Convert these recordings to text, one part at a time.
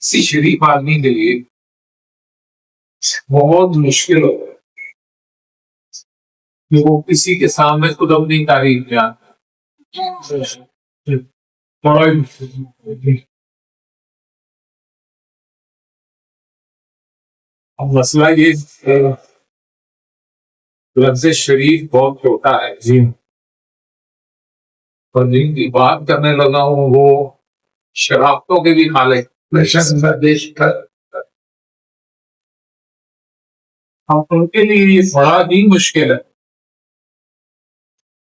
किसी शरीफ आदमी के लिए बहुत मुश्किल हो कि वो किसी के सामने खुद अपनी तारीफ बयान करे। बड़ा ही मुश्किल। अब मसला ये लफ्ज़ शरीफ बहुत छोटा है जी, और जिनकी बात करने लगा हूँ वो शराबतों के भी मालिक देश का, अब उनके लिए ये बड़ा ही मुश्किल है।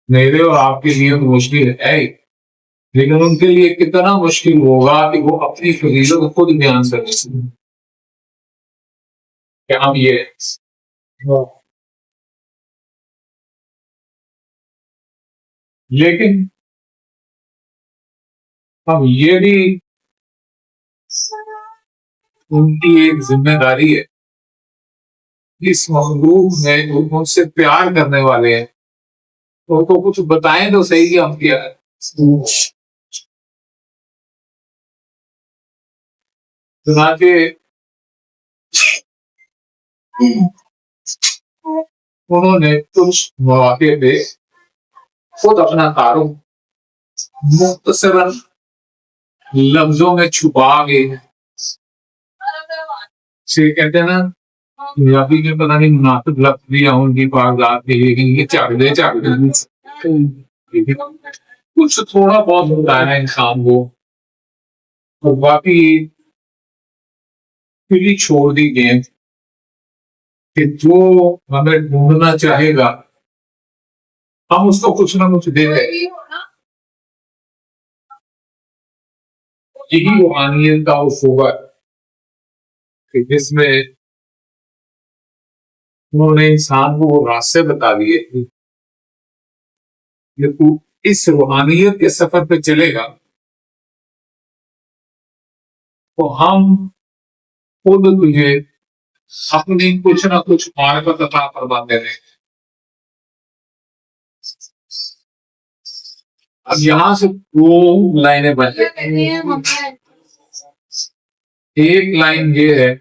मेरे और आपके लिए तो मुश्किल है ही, लेकिन उनके लिए कितना मुश्किल होगा कि वो अपनी फजीलों को खुद बयान कर सकें। क्या हम ये लेकिन हम ये भी उनकी एक जिम्मेदारी है, इस मखलूक में जो उनसे प्यार करने वाले हैं तो उनको कुछ बताएं तो सही कि हम क्या है। चुनाचे उन्होंने कुछ मौके पे खुद अपना तारुफ मुख्तसरन लफ्जों में छुपा के से कहते हैं ना, पंजाबी में पता नहीं मुनाफिक लफ्ज दिया उनकी कागजात के, लेकिन ये चाक दे कुछ थोड़ा बहुत होता है इंसान को, और बाकी फिर छोड़ दी गेम कि जो हमें ढूंढना चाहेगा हम उसको कुछ ना कुछ दे दें। यही रूहानियत का उसूल है जिसमें उन्होंने इंसान को वो रास्ते बता दिए कि तू इस रूहानियत के सफर पे चलेगा तो हम खुद तुझे अपनी कुछ ना कुछ मार्फत अता फरमाते रहे। अब यहां से दो लाइनें बन गई। एक लाइन ये है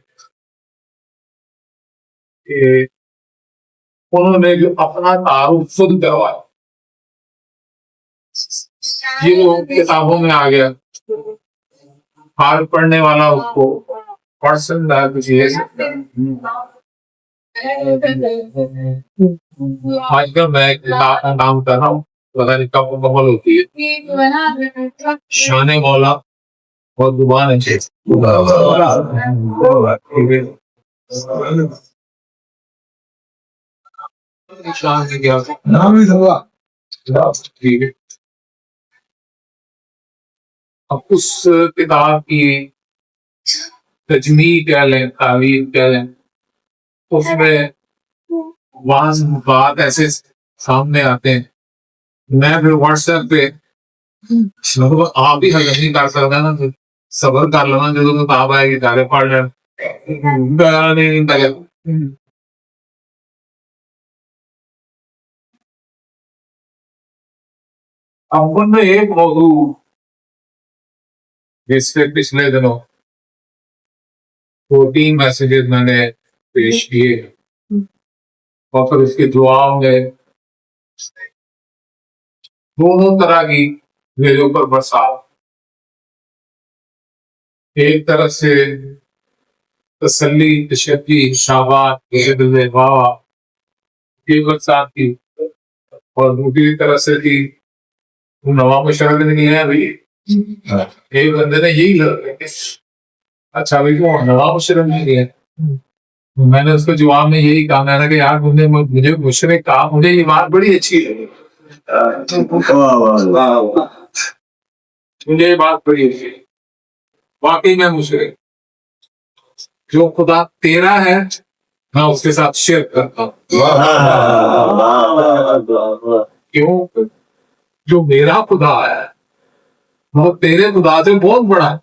कि उन्होंने जो अपना तारुफ खुद करवाया, ये वो किताबों में आ गया, हर पढ़ने वाला उसको पढ़ सकता है, कुछ ये आजकल मैं किताब का काम कर रहा हूँ, पता नहीं कब मुकम्मल होती है। शान मौला और जुबान है शान की क्या नाम ही होगा। ठीक है, अब उस किताब की तजमी कह लें, तावील कह लें, उसमें वाज बात ऐसे सामने आते हैं, मैं फिर व्हाट्सएप पे आप भी हजम नहीं कर सकता ना, तो सबर कर लेना, जो किताब आएगी सारे पढ़ लें। अब उनमें एक मौजू जिससे पिछले दिनों 2-3 मैसेजेस मैंने पेश किए और फिर उसके जवाब में दोनों तरह की मेरे ऊपर बरसात, एक तरफ से तसल्ली, तशक्की, शाबाश, वाह की बरसात की, और दूसरी तरफ से थी नवाब मुशर्रफ नहीं है भाई, एक बंदे ने यही लगा, अच्छा भाई वो नवाब मुशर्रफ नहीं है। मैंने उसको जवाब में यही कहा, मैंने कहा यार तुमने मुझे मुशर्रफ कहा, मुझे ये बात बड़ी अच्छी लगी, मुझे ये बात बड़ी अच्छी, वाकई में मुशर्रफ जो खुदा तेरा है मैं उसके साथ शेयर करता हूँ। क्यों? जो मेरा खुदा है वो तेरे खुदा से बहुत बड़ा है।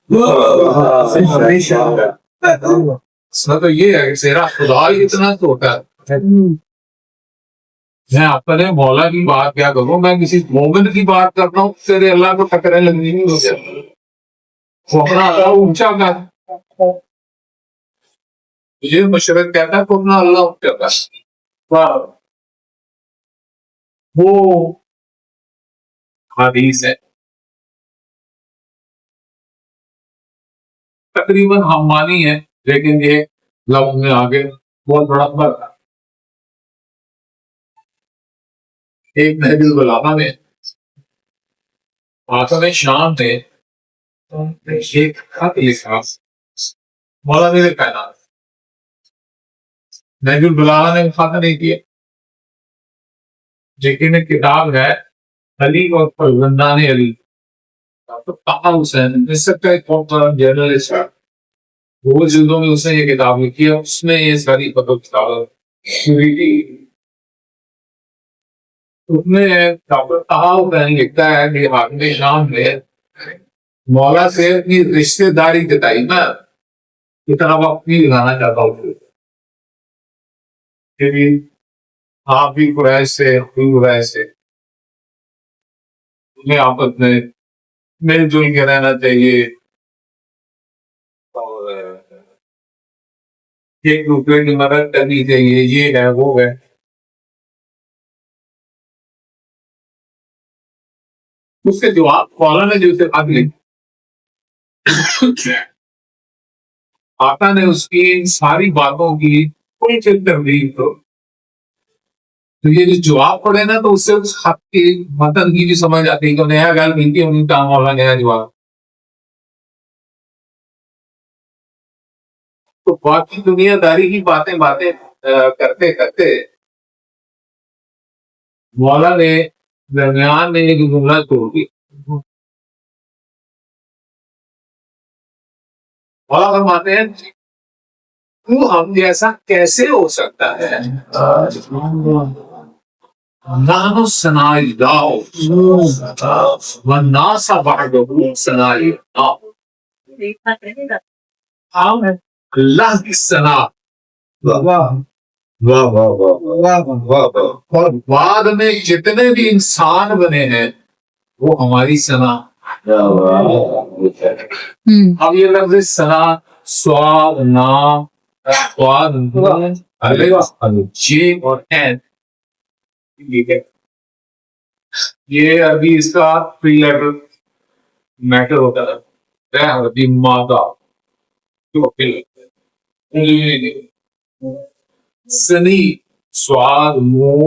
तो ये है कि तेरा खुदा ही इतना छोटा है। मैं अपने मौला की बात क्या करूं, मैं किसी मोमिन की बात कर रहा हूँ, तेरे अल्लाह को टकरे लगनी नहीं हो जाती। वो अपना ऊंचा कर मुझे मुशरक कहता है कुरना अल्लाह कहता है। वाह, वो हदीस है, तकरीबन हम मानी है, लेकिन ये लफ्ज में आगे बहुत बड़ा फर्क है। एक नहजुल बलागा में आसम शाम ने एक खत लिखा मौलाना ने कहना, नहजुल बलागा ने खत नहीं किया, लेकिन एक किताब है अली और फरजंदान अली, तो कहा हुसैन मिस्र का एक बहुत बड़ा जर्नलिस्ट है, वो जिल्दों में उसने ये किताब लिखी है, उसमें ये सारी किताब उसमें कहा हुसैन लिखता है कि हाकिम शाम ने मौला से अपनी रिश्तेदारी जताई, मैं इतना वक्त नहीं लगाना चाहता हूँ कि आप भी कुरैश से, कुरैश से तुम्हें आपस में मिलजुल के रहना चाहिए और एक दूसरे की मदद करनी चाहिए, ये है वो है। उसके जवाब मौला ने जो खत लिखा, आका ने उसकी इन सारी बातों की कोई तरदीद तो ये जो जवाब पढ़े ना, तो उससे उस खत की मतन की भी समझ आती है कि नया गल मिलती उनका मौला नया जवाब। तो बाकी दुनियादारी की बातें बातें करते करते मौला ने दरमियान में एक जुमला तोड़ दी। मौला फरमाते हैं तू हम जैसा कैसे हो सकता है, नानो सनाइदाओ वन्नासा बअदहु सनाइदाओ, हम अल्लाह की सना और बाद में जितने भी इंसान बने हैं वो हमारी सना। अब ये लफ्ज सना, स्वाद, नाम, स्वाद, जे और एन, ठीक है, ये अभी इसका प्री लेटर मैटर होता है, अरबी मादा जो सनी, स्वाद, मुंह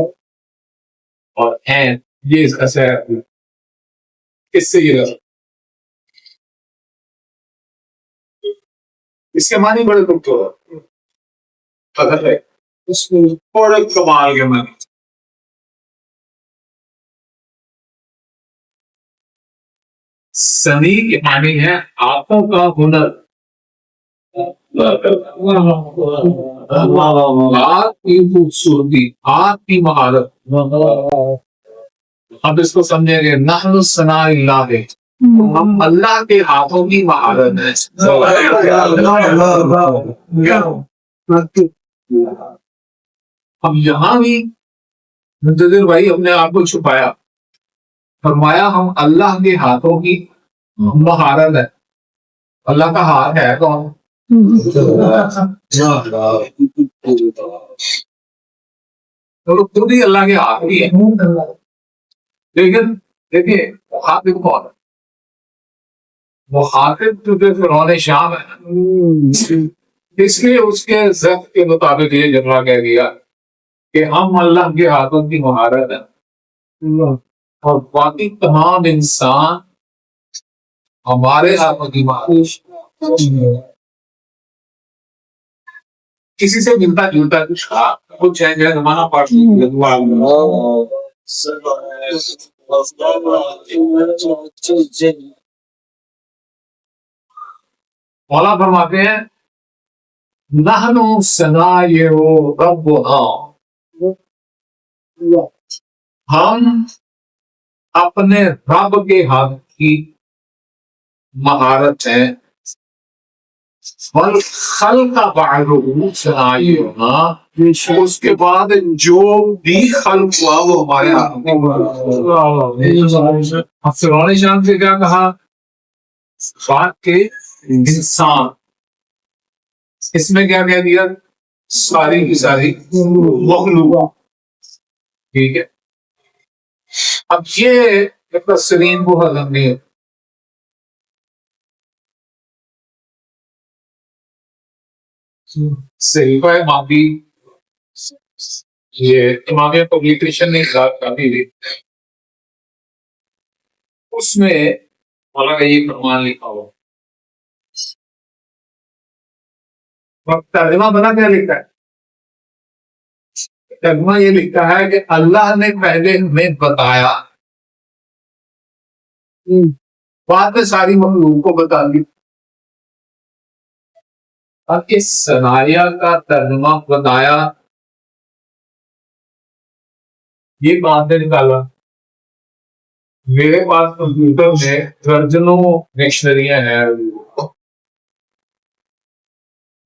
और एन, ये इसका सह, इससे ये इसके मानी बड़े खूबसूरत पता है, उसको बड़े कमाल के मानी। सनी के मानी है आंखों का हुनर, हाथ की खूबसूरती, हाथ की महारत। अब इसको समझेंगे, नहनु सनाइल्लाह, हम अल्लाह के हाथों की महारत है। अब यहां भी मुंतजिर भाई अपने आप को छुपाया, फरमाया हम अल्लाह के हाथों की महारत है। अल्लाह का हाथ है कौन? तो खुद ही अल्लाह के हाथ ही है, लेकिन देखिए मुखातिब कौन है? मुखातिब चूंकि फिरौन शाम है, इसलिए उसके ज़ब्त के मुताबिक ये जुमला कह दिया कि हम अल्लाह के हाथों की महारत है, और बाकी तमाम इंसान हमारे हाथों की महारत। किसी से मिलता जुलता कुछ है जो जमाना मौला फरमाते हैं नहनु सनाइउ रब्बुना, हम अपने रब के हाथ की महारत है। खल्का बअदहु सनाइउना, उसके बाद जो भी खल्क हुआ वो हमारे हाथ में। फिरौन शाम से क्या कहा? बात के इंसान इसमें क्या कह दिया, सारी की सारी मखलूक, ठीक है। अब ये मतलब सलीम को हजम नहीं है। सहीफा इमामी, ये इमामिया पब्लिकेशन ने काफी दी, उसमें मौलाना का ये फरमान लिखा हुआ। और तर्जमा बना क्या लिखा है, तर्जमा ये लिखा है कि अल्लाह ने पहले हमें बताया, बाद में सारी मखलूक को बता दी। अब इस सनाया का तर्जमा बताया, ये बात ने निकाला। मेरे पास कंप्यूटर में दर्जनों डिक्शनरियां हैं,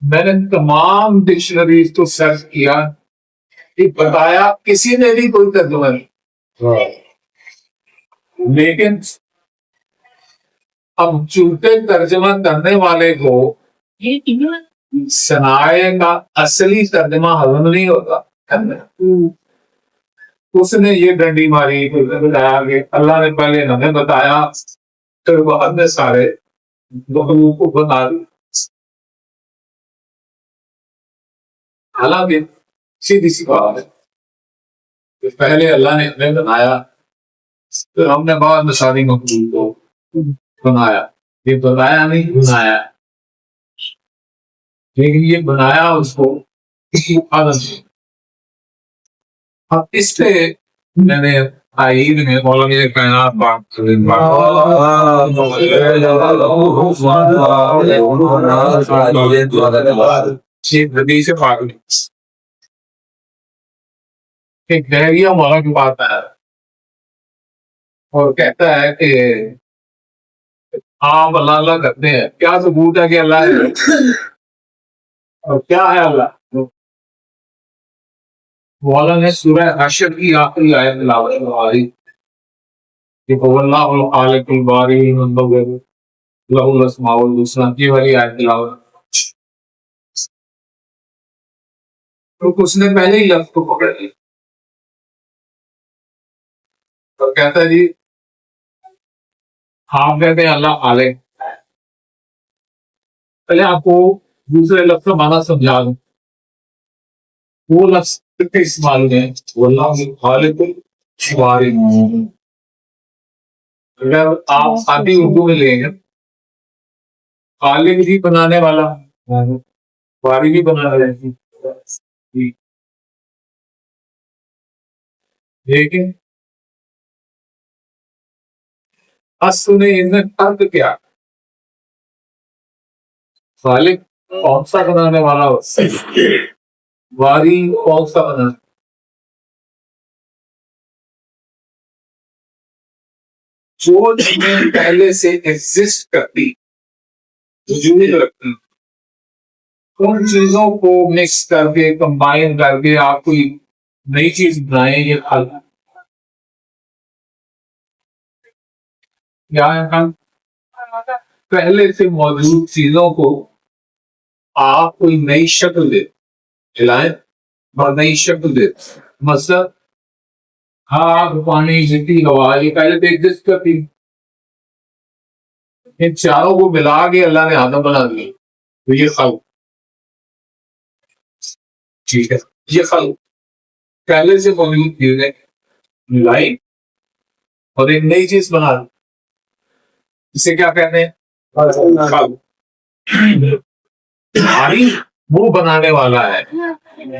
मैंने तमाम डिक्शनरीज को सर्च किया, ये बताया किसी ने भी कोई तर्जुमा नहीं। लेकिन अब चूंकि तर्जमा करने वाले को सनाए का असली तर्जमा हजम नहीं होता, उसने ये डंडी मारी, बताया कि अल्लाह ने पहले हमें बताया, फिर बाद में सारे लोगों को बता दी। हालांकि सीधी सी बात है कि पहले अल्लाह ने हमें बनाया, फिर हमने बाद में सारी मखलूक को बनाया। ये बनाया नहीं, बनाया, लेकिन ये बनाया उसको आदत। अब इस पे मैंने आईद में मौलाना ने कायनात बात से पागल एक बहरिया मौला की बात है और कहता है कि आप अल्लाह अल्लाह करते हैं, क्या सबूत है कि अल्लाह है और क्या है अल्लाह। मौला ने सूरह हशर की आखिरी आयत तिलावत करवाई कि वल्लाहुल खालिकुल बारी लहुल अस्माउल हुस्ना, ये वाली आयत तिलावत। तो उसने पहले ही लफ्ज को पकड़ लिया और कहता है जी, आप कहते हैं अल्लाह खालिक, पहले आपको दूसरे लफ्ज का माना समझा दूं। वो लफ्ज कितने इस्तेमाल हुए हैं, वल्लाहुल खालिकुल बारी। अगर आप सादी उर्दू में लेंगे, खालिक भी बनाने वाला, बारी भी बनाने वाला, लेकिन असल में इनमें फर्क क्या, खालिक कौन सा बनाने वाला हो, बारी कौन सा बनाने। जो चीजें पहले से एग्जिस्ट करती, वजूद रखती, उन चीजों को मिक्स करके कंबाइन करके आप कोई नई चीज बनाए, ये खालिक। हम पहले से मौजूद चीजों को आप कोई नई शक्ल दे, खिलाएं और नई शक्ल दे। मतलब आग, पानी, मिट्टी, हवा, ये पहले तो एग्जिस्ट करती, इन चारों को मिला के अल्लाह ने आदम बना दिया, तो ये खल्क, ठीक है। ये खल्क पहले से मौजूद चीजें मिलाई और एक नई चीज बना दी, इसे क्या कहते हैं, खल्क। भारी वो बनाने वाला है,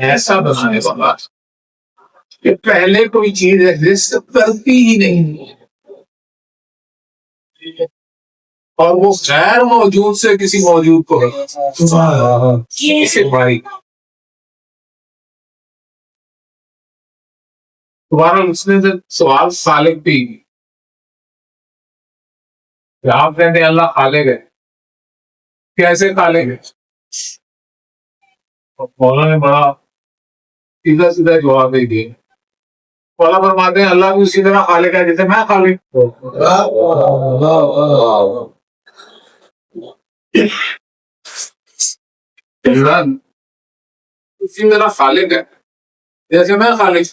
ऐसा बनाने वाला कि पहले कोई चीज एग्जिस्ट करती ही नहीं, और वो गैर मौजूद से किसी मौजूद को इसे भारी। तुम्हारा उसने से सवाल खालिक भी, आप कहते हैं अल्लाह खालिक है, कैसे खालिक है। मौलाना ने बड़ा सीधा सीधा जवाब दे दिया। मौला फरमाते हैं अल्लाह भी उसी तरह खालिक है जैसे मैं खालिक। रन उसी मेरा खालिक है, जैसे मैं खालिक।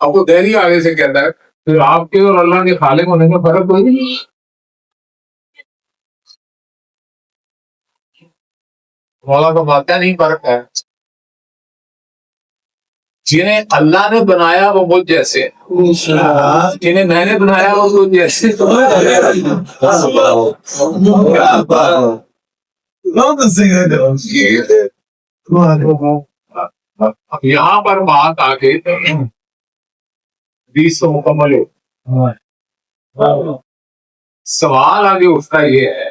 आपको देरी आगे से कहता है, फिर आपके और अल्लाह के खालिक होने में फर्क कोई नहीं। मौला को बातें नहीं फर्क है। जिन्हें अल्लाह ने बनाया वो मुझ जैसे, जिन्हें मैंने बनाया वो मुझ जैसे। अब यहाँ पर बात आके 20 तो मुकम्मल हो। सवाल आगे उठता ये है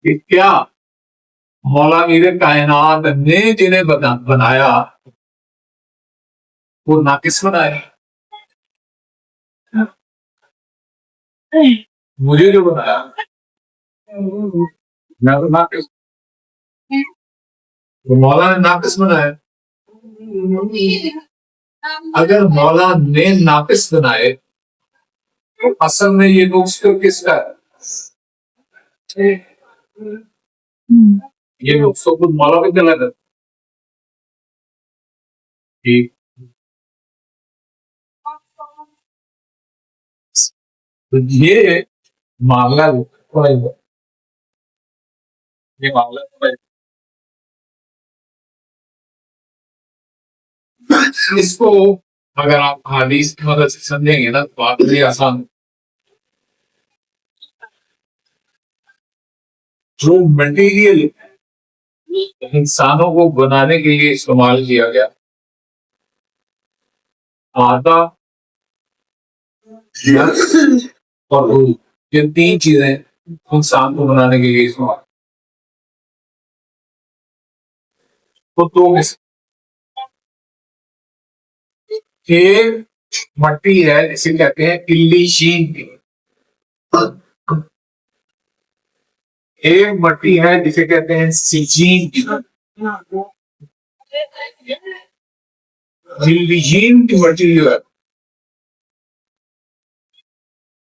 कि क्या मौला मीर कायनात ने जिन्हें बनाया वो नाकिस बनाया? मुझे जो बनाया मैं तो नाकिस, तो मौला ने नाकिस बनाया। अगर मौला ने नाकिस बनाए तो असल में ये नुक्स तो किसका है? ये नुक्स तो खुद मौला पे चला था। ठीक, तो ये मामला ये मामला इसको अगर आप हदीस की मदद से समझेंगे ना तो आपके लिए आसान। जो मटेरियल इंसानों को बनाने के लिए इस्तेमाल किया गया, आटा और दूध, ये 3 चीजें इंसान को बनाने के लिए इस्तेमाल। तो एक मट्टी है जिसे कहते हैं इल्लीशीन, एक मट्टी है जिसे कहते हैं सिजीन। इल्लीशीन की मट्टी जो है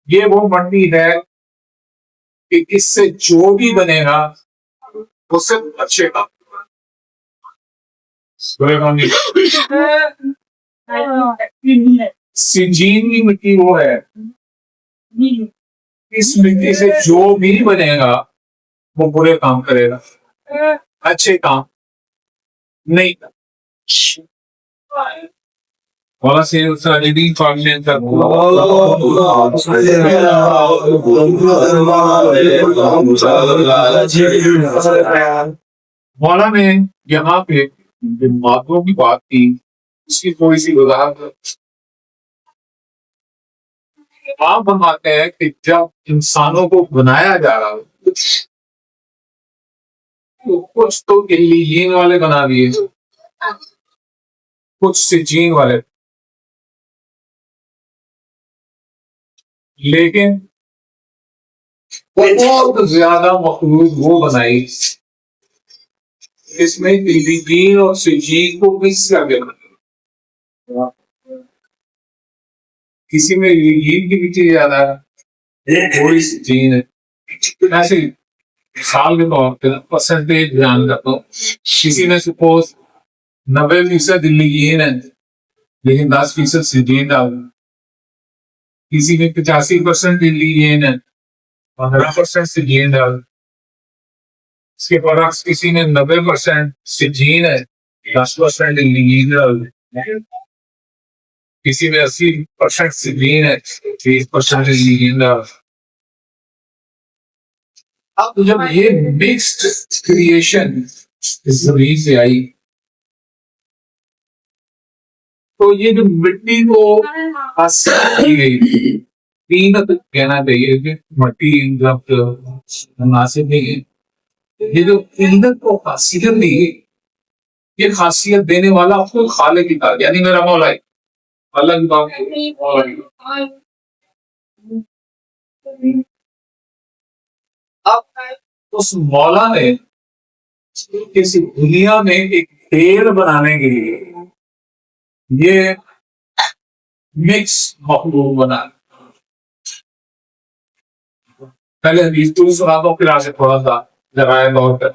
ये वो मट्टी है कि इससे जो भी बनेगा वो सिर्फ अच्छे का। सिजीन की मिट्टी वो है, इस मिट्टी से जो भी बनेगा वो बुरे काम करेगा, अच्छे काम नहीं। मौला सैयद साजिदीन फाउंडेशन का मौला ने यहाँ पे जिन बातों की बात की उसकी थोड़ी सी वजाहत आप बनाते हैं कि जब इंसानों को बनाया जा रहा हो तो कुछ तो इल्लीयीन वाले बना दिए, कुछ सिजीन वाले, लेकिन बहुत ज्यादा मखलूक वो बनाई इसमें इल्लीयीन और सिजीन को मिक्स कर देना। किसी में इल्लीयीन की मिट्टी ज्यादा है, थोड़ी सिजीन है। ऐसे मिसाल के तौर पर परसेंटेज ध्यान रखो, किसी में सपोज 90% इल्लीयीन है लेकिन 10% सिजीन डाल, किसी में 85% इल्लीयीन है 15% सिजीन डाल, इसके बरक्स किसी में 90% सिजीन है 10% इल्लीयीन डाल, किसी में 80% सिजीन है 30% इल्लीयीन डाल। अब जब ये मिक्स्ड क्रिएशन जमीन से आई तो ये जो मिट्टी को हासिल की गई, कीमत कहना चाहिए कि मट्टी जब मुनासिब नहीं है, ये जो कीमत को खासियत दी ये खासियत देने वाला आपको खालिक की था, यानी मेरा मौला है। अल्लाह की बात अब उस मौला ने किसी दुनिया में एक पेड़ बनाने के लिए ये मिक्स मखलूक बना, पहले हदीस तो सुनाता हूँ, फिर आगे थोड़ा सा जराए तौर पर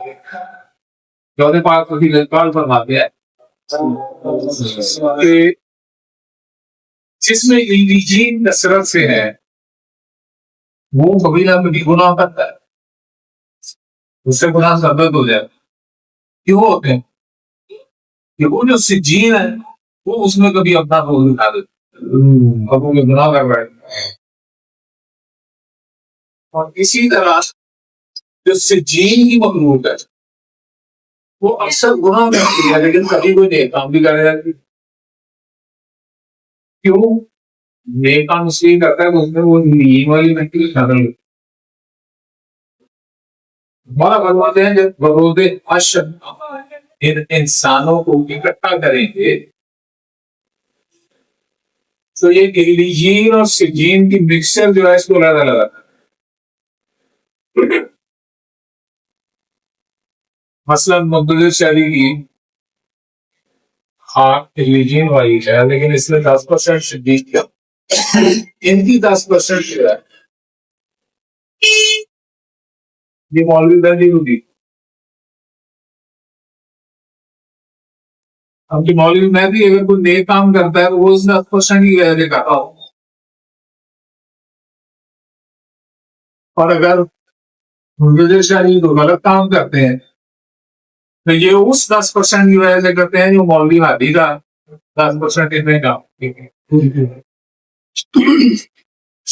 चौथे पाक को इकबाल फरमाते हैं कि जिसमें इल्लीजीन कसरत से है वो कभी ना कभी गुनाह करता है, उससे गुनाह सरदर्द हो जाए। क्यों होते हैं? कि वो जो सिज्जीन है वो उसमें कभी अपना रोल उठा देता, अब वो गुनाह कर रहा है। और इसी तरह जो सिज्जीन की मखलूक है वो अक्सर गुनाह करती है, लेकिन कभी कोई नेक काम भी करेगा। क्यों? नेक काम इसलिए करता है कि उसमें वो नीम वाली मिट्टी शामिल होती है। हमारा फरमाते हैं जब बरोदे अशर इन इंसानों को इकट्ठा करेंगे तो ये इल्लीजीन और सिज्जीन की मिक्सचर जो है इसको लगा लगा मसलन मुद्दे शहरी की खाक इल्लीजीन वाली है, लेकिन इसमें 10% सिद्दीक किया, इनकी 10% है। ये मौलवी दर्जी होगी। अब जो मौलवी मैं भी अगर कोई नेक काम करता है तो वो उस 10% ही वजह करता हूँ, और अगर मुद्दे शहरी तो गलत काम करते हैं तो ये उस 10% की वजह से करते हैं जो मौलवी हादी का 10% इतने का।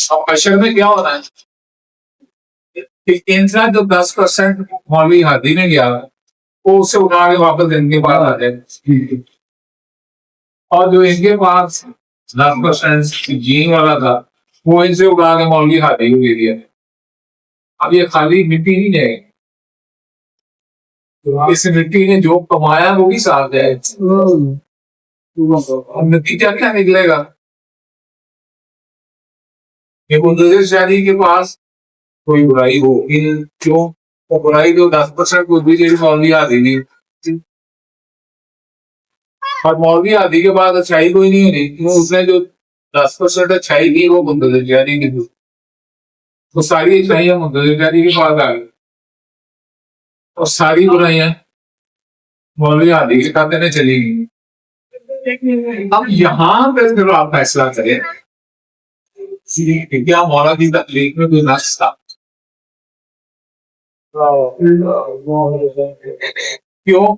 अब अशर में क्या होना है कि इंसान जो 10% मौलवी हादी में गया वो उसे उठा के वापस इनके पास आ जाए, और जो इनके पास 10% जी वाला था वो इनसे उठा के मौलवी हादी को दे दिया। अब ये खाली मिट्टी नहीं जाएगी, तो इस मिट्टी ने जो कमाया वो भी साथ है। अब नतीजा क्या निकलेगा? ये मुंतजिर शादी के पास कोई बुराई होगी नहीं। क्यों? तो बुराई तो 10% कुछ भी चीज मौलवी आदि नहीं, और मौलवी आदि के बाद अच्छाई कोई नहीं होनी, तो उसने जो 10% अच्छाई की वो मुंतजिर शादी की, तो सारी अच्छाइयां मुंतजिर शादी के पास आ गई और सारी बुराइयां मौलवी आदि के खाते में चली गई। अब यहाँ पे फिर आप फैसला करें कि क्या मौलवी तकलीफ में कोई नक्स था? क्यों?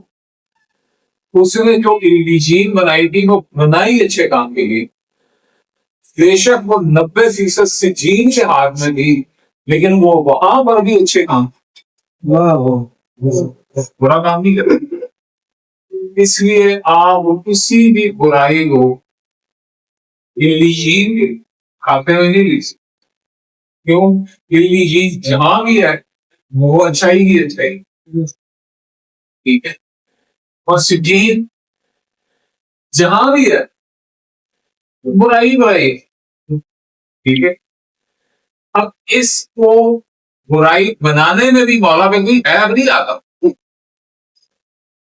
उसने जो इल्लीजीन बनाई थी वो बनाई अच्छे काम के लिए, बेशक वो 90% से जीन के हाथ में थी, लेकिन वो वहां पर भी अच्छे काम, बुरा काम नहीं करते। इसलिए आप किसी भी बुराई को इल्लीजीन खाते हुए नहीं ली सकते। क्यों? इल्लीजीन जहां भी है वो अच्छाई की अच्छाई, ठीक है, और सिजीन जहां भी है बुराई बुराई, ठीक है। अब इसको बुराई बनाने में भी मौला पे कोई ऐब नहीं आता,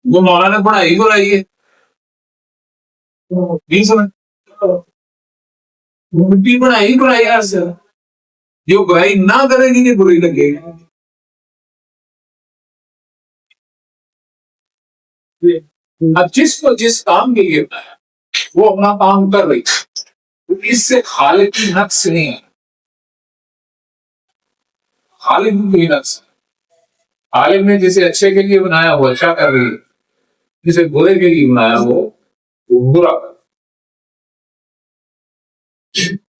वो मौला ने बनाई बुराई है, नहीं समझ मिट्टी बनाई बुराई यार से, जो बुराई ना करेगी ये बुरी लगेगी। अब जिसको जिस काम के लिए बनाया वो अपना काम कर रही, तो इससे खालिद की नक्स नहीं है, खालिद की कोई नक्स। खालिद ने जिसे अच्छे के लिए बनाया वो अच्छा कर रही है, जिसे बुरे के लिए बनाया वो बुरा कर।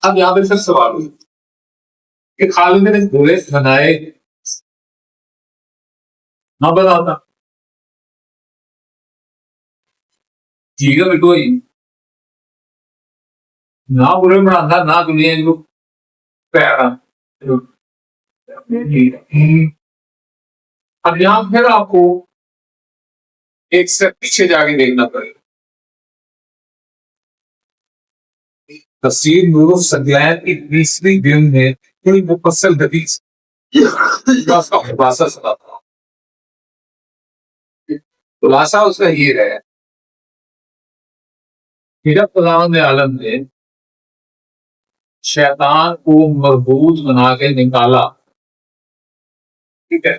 अब यहाँ पे फिर सवाल हुई कि खालिद ने बुरे बनाए ना बनाता, ठीक है बेटो, ना बुरे बनाता ना दुनिया को पैरा। अब यहाँ फिर आपको एक से पीछे जाके देखना पड़ेगा। तफसीर नूर सगलैन की 20वीं दिन में बड़ी मुफस्सल हदीस का खुलासा सुनाता हूं। खुलासा उसका ये है कि जब खुदा ने आलम ने शैतान को मरबूत बना के निकाला ठीक है।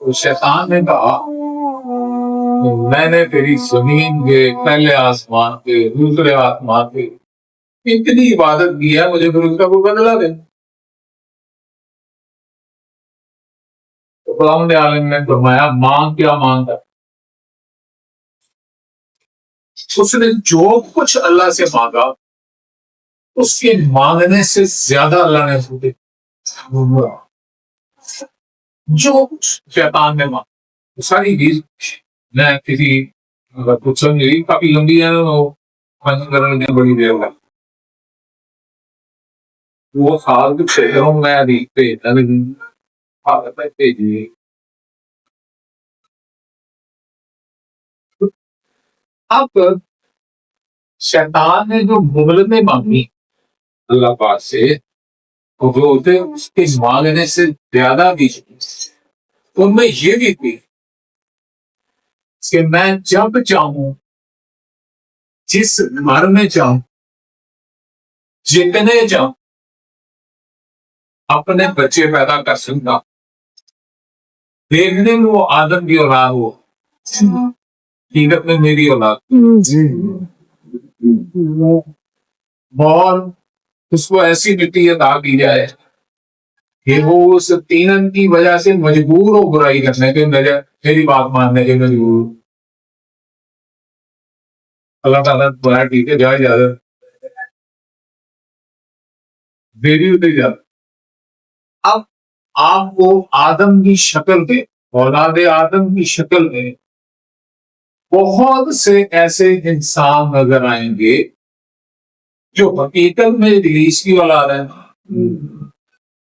तो शैतान ने कहा मैंने तेरी जमीन के पहले आसमान के दूसरे आसमान के इतनी इबादत की है, मुझे फिर उसका कोई बदला दे। तो खुदावंद आलम ने फरमाया मांग, क्या मांगा? उसने जो कुछ अल्लाह से मांगा उसके मांगने से ज्यादा अल्लाह ने उसको दिया। जो कुछ शैतान ने मांगा सारी चीज, मैं किसी अगर कुछ समझी काफी लंबी है वो करने में बड़ी देर लगी। वो साल के क्षेत्रों में अधिक भेजिए। अब शैतान ने जो मोहलतें मांगी अल्लाह पाक से, तो जो होते उसके मांगने से ज्यादा भी, उनमें ये भी थी कि मैं जब चाहूं, जिस घर में चाहूं, जितने चाहूं अपने बच्चे पैदा कर सकता। देखने में वो आदम की औलाद हो, हकीकत में मेरी औलाद, और उसको ऐसी मिट्टी अदा की जाए कि वो उस तीनन की वजह से मजबूर हो बुराई करने के, नजर मेरी बात मानने के मजबूर। अल्लाह ताला तुम्हारा ठीक है, जाए ज्यादा देरी होती जाती। अब आपको आदम की शक्ल में, औलाद आदम की शक्ल में बहुत से ऐसे इंसान नजर आएंगे जो हकीकत में इब्लीस की औलाद है,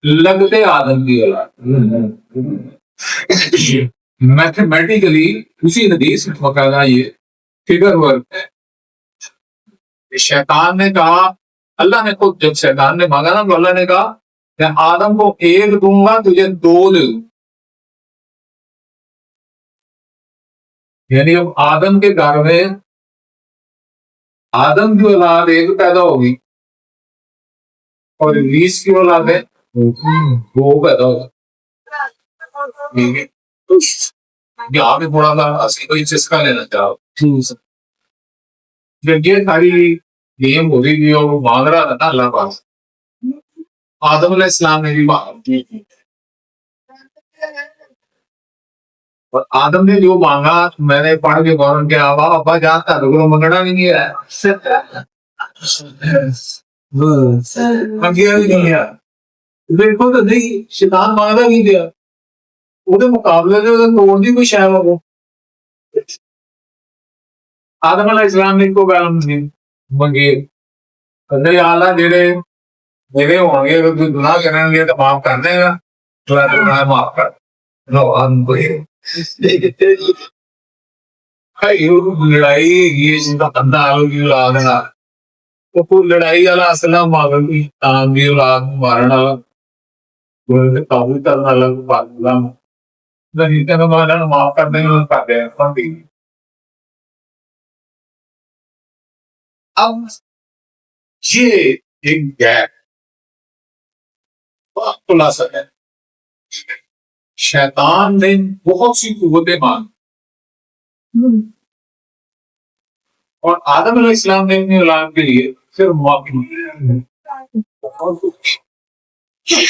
लगते आदम की औलाद। मैथमेटिकली उसी हदीस में बकायदा ये फिगर वर्क है। शैतान ने कहा, अल्लाह ने खुद जब शैतान ने मांगा ना तो अल्लाह ने कहा मैं आदम को एक दूंगा तुझे दो दे दूं। यानी अब आदम के घर में आदम की औलाद एक पैदा होगी और इब्लीस की औलाद है दो पैदा होगी। ठीक है, तो यहाँ पे थोड़ा सा असली कोई चस्का लेना चाहो। जब ये सारी गेम हो रही थी और वो मांग रहा था ना अल्लाह पास, आदम अलैहिस्सलाम ने भी मांगा और आदम ने जो मांगा मैंने पढ़ के गौरव के आवा अब्बा जानता तो मंगना भी नहीं है, मंगिया भी नहीं है, बिल्कुल तो नहीं। शैतान मांगता नहीं दिया, ਉਹਦੇ ਮੁਕਾਬਲੇ ਦੇ ਉਹਦੇ ਤੋੜ ਦੀ ਕੋਈ ਸ਼ੈ ਹੋ। आदम अलैहिस्सलाम ने इनको गैलम नहीं मंगे, कहते आला जेड़े मेरे होंगे अगर कोई गुनाह करेंगे तो माफ कर देगा, तो गुनाह माफ कर लो। लड़ाई ये जिनका बंदा की औलाद ना तो कोई लड़ाई वाला असला मांगन की तान की औलाद मारना काबू करना अलग बात नहीं, तेन माफ कर देंगे कर दे। अब ये एक गैप बहुत खुलासा है। शैतान ने बहुत सी कुव्वतें मांगी और आदम अलैहिस्सलाम ने अपनी औलाद के लिए सिर्फ माफी और कुछ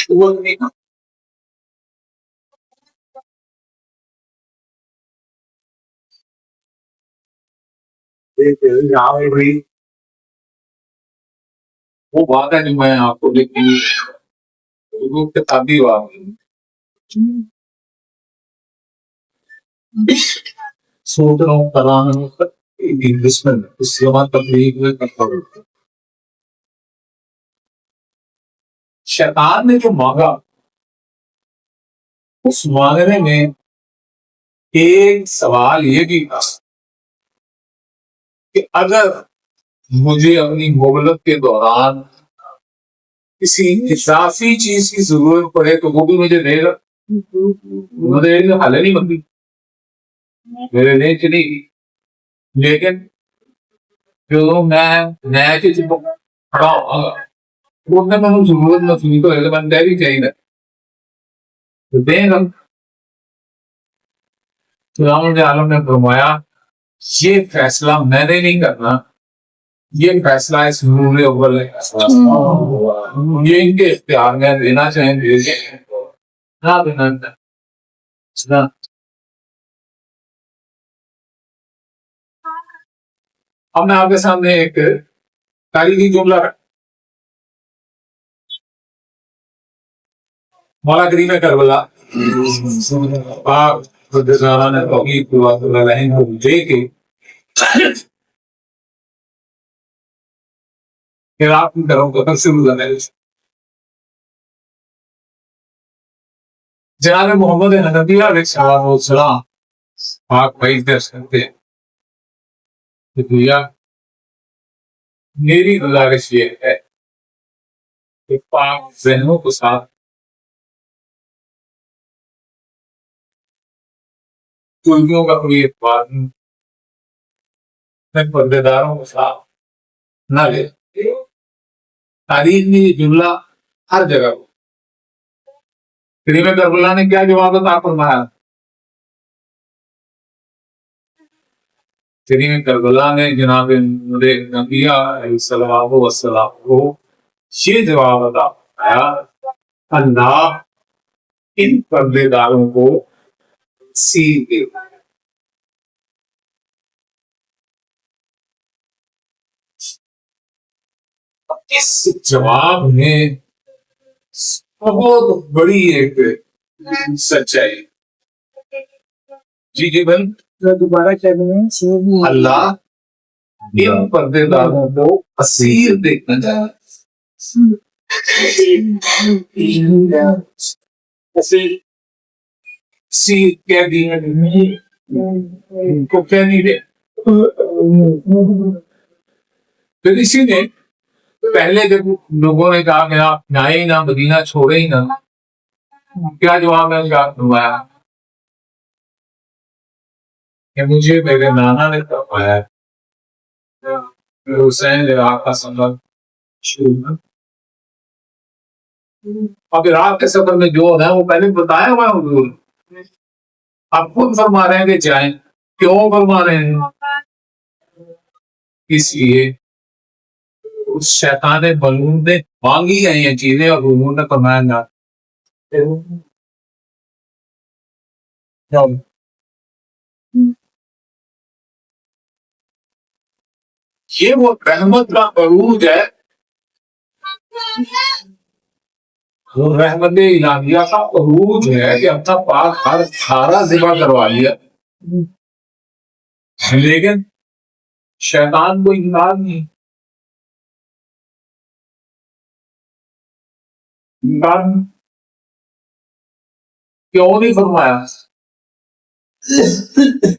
कुव्वत नहीं। वो बात है जो मैं आपको लेकिन किताबी बात सोच रहा हूँ कराना इंग्लिश में इस जमात तबलीग में करता हूँ। शैतान ने जो मांगा उस मांगने में एक सवाल ये भी था कि अगर मुझे अपनी मोहलत के दौरान किसी इजाफी चीज की जरूरत पड़े तो वो भी मुझे देगा। मुझे हाल नहीं बनती मेरे लिए चली, लेकिन जो मैं मैच खड़ा होगा उसने मैं जरूरत महसूस हो मैंने भी चाहिए तो बेगम खुदावंद आलम ने फरमाया ये फैसला मैंने नहीं करना, ये फैसला इस नूर अव्वल ने करना। ये इनके इख्तियार में देना चाहें दे दें, ना देना ना। अब मैं आपके सामने एक तारीखी जुमला मौला करीम करबला आप ने तौहीद को दे के फिर आप घरों को शुरू करने जनाब मोहम्मद नबी अलैहिस्सलाम आप भाई दे सकते हैं। भैया मेरी गुजारिश ये है कि पाक जहनों को साथ कुर्मियों का कोई एतबार नहीं, पर्देदारों को साथ न ले। तारीख में ये जुमला हर जगह करीम करबला ने क्या जवाब अता फरमाया? करीम करबला ने जनाब नबिया अलैहिस्सलाम को ये जवाब अता फरमाया, अल्लाह इन पर्देदारों को सील दे। इस जवाब में बहुत बड़ी एक सच्चाई। जी जी बन दोबारा अल्लाह इन पर्देदारों को असीर देखना चाहता क्या दिया क्या नहीं दे। फिर इसी ने पहले जब लोगों ने कहा कि आप जाए ही ना, मदीना छोड़े ही ना, क्या जवाब है उनका? फरमाया कि मुझे मेरे नाना ने फरमाया हुसैन इराक का सफर शुरू। अब इराक के सफर में जो है वो पहले बताया हुआ हुजूर, आप खुद फरमा रहे हैं कि जाएं। क्यों फरमा रहे हैं? इसलिए उस शैतान बलून ने मांगी है ये चीजें और हुजूर ने फरमाया ना। ये वो रहमत का अरूज है, वो रहमत इलाहिया का अरूज है कि अपना पाक हर सारा जिबा करवा लिया, लेकिन शैतान को इनकार नहीं। क्यों नहीं फरमाया?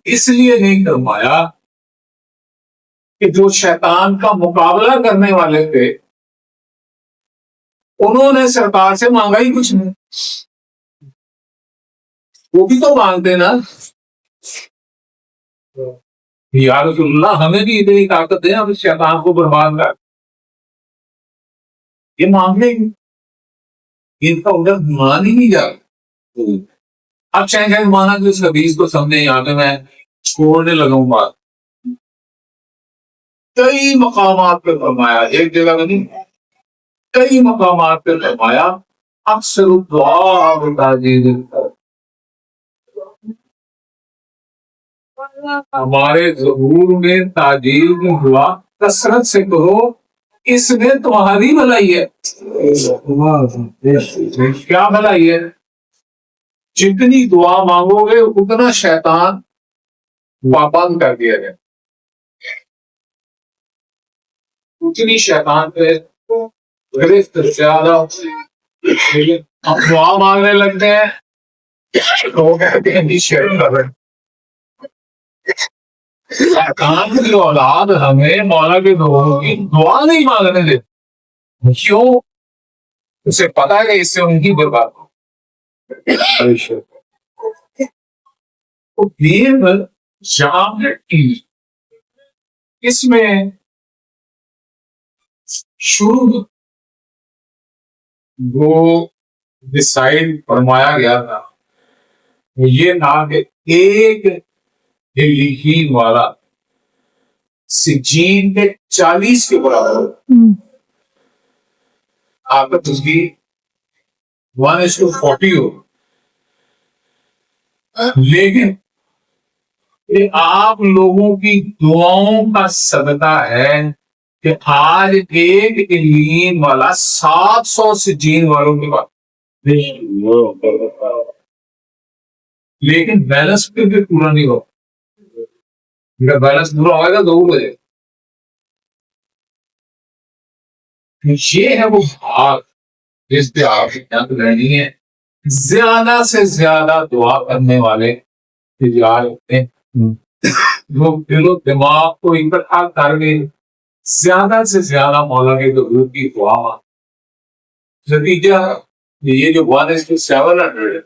इसलिए नहीं फरमाया कि जो शैतान का मुकाबला करने वाले थे उन्होंने सरकार से मांगा ही कुछ नहीं। वो भी तो मांगते ना, या रसूलुल्लाह हमें भी इतनी ताकत है, हम शैतान को बर्बाद कर। ये मामले इनका उधर मान ही नहीं जा। अब चाहे माना कि उस हदीस को समझे, यहाँ पे मैं छोड़ने लगा हूं बात। कई मकामात पे फरमाया, एक जगह नहीं, कई मकामात पे फरमाया अक्सर दुआ बता दीजिए। हमारे ज़हूर में ताजील में दुआ कसरत से करो, इसमें तुम्हारी भलाई है। क्या भलाई है? जितनी दुआ मांगोगे उतना शैतान पाबंद कर दिया जाए, उतनी शैतान पे गिरफ्त ज्यादा। लेकिन हम दुआ मांगने लगते हैं तो कहते हैं शैतान की औलाद हमें मौला के लोगों की दुआ नहीं मांगने देते। क्यों? उसे पता है कि इससे उनकी बर्बाद हो। इसमें शुरू वो डिसाइड फरमाया गया था ये नाम है एक हिलीन वाला सिजीन के 40 के बराबर ताकत उसकी 1:40 हो। लेकिन ये आप लोगों की दुआओं का सदका है कि आज एक इलीन वाला 700 सिजीन वालों के पास, लेकिन बैलेंस पे भी पूरा नहीं हो। अगर बैलेंस पूरा होगा तो वो बजे। ये है वो भाग जिस पे आप जंग लड़नी है। ज्यादा से ज्यादा दुआ करने वाले तैयार होते हैं, लोग दिलो दिमाग को इकट्ठा करके ज्यादा से ज्यादा मौला के हजूर की दुआ मांगे। नतीजा ये जो 1:700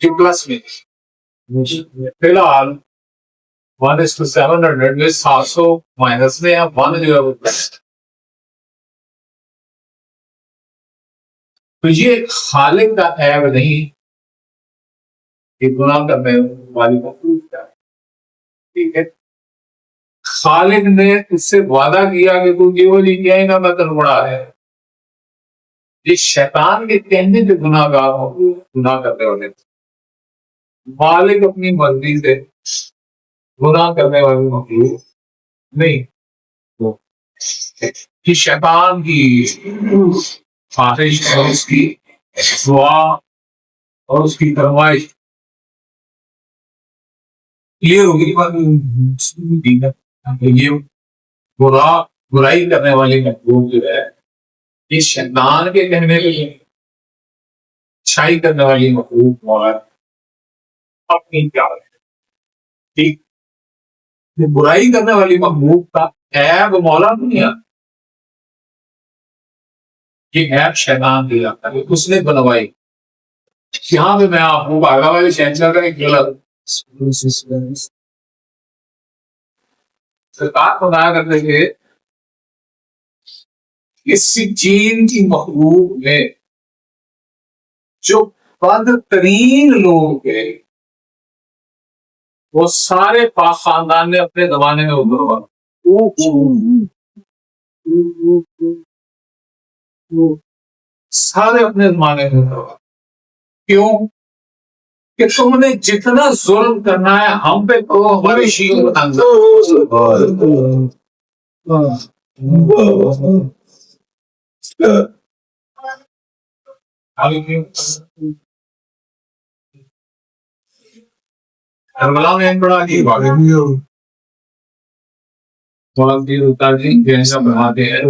के प्लस में फिलहाल 1:700 में 700 माइनस में या 1 जो है वो प्लस। तो ये खालिक का ऐब नहीं कि गुनाह करने वाली मखलूक है। ठीक है, खालिक ने उससे वादा किया कि तू ये वाली जाएगा मैं तेन बड़ा है। ये शैतान के कहने से गुनाहगार हो, गुनाह करने वाले। मालिक अपनी मर्जी से गुनाह करने वाली मखलूक नहीं। तो कि शैतान की ख्वाहिश और उसकी दुआ और उसकी फरमाइश क्लियर होगी। ये बुराई करने वाली मखलूक जो है ये शैतान के कहने पे अच्छाई करने वाली मखलूक मौला अपनी क्या है। ठीक, ये बुराई करने वाली मखलूक का ऐब मौला नहीं है, ये ऐब शैतान दिया उसने बनवाई। यहाँ पे मैं आपको आगा वाले शहनशाह का एक गलत सरकार बताया करते थे इस चीन की मखलूक में जो बदतरीन लोग थे वो सारे पाक खानदान ने अपने जमाने में उभरवा। सारे अपने जमाने में उभरवा। क्यों कि तुमने जितना जुल्म करना है हम पे तो हमारे शील करबला में बड़ा अजीब बात है। जैसा बनाते हैं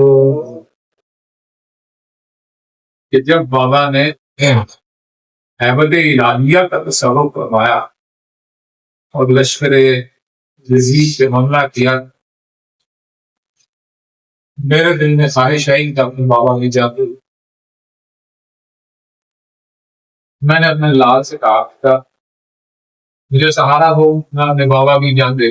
कि जब बाबा ने अहमद इलाहिया का तस्वुर करवाया और लश्कर यजीद पे हमला किया, मेरे दिल में ख्वाहिश आई कि अपने बाबा की जादू। मैंने अपने लाल से कहा था मुझे सहारा हो, मैं अपने बाबा की जान दे।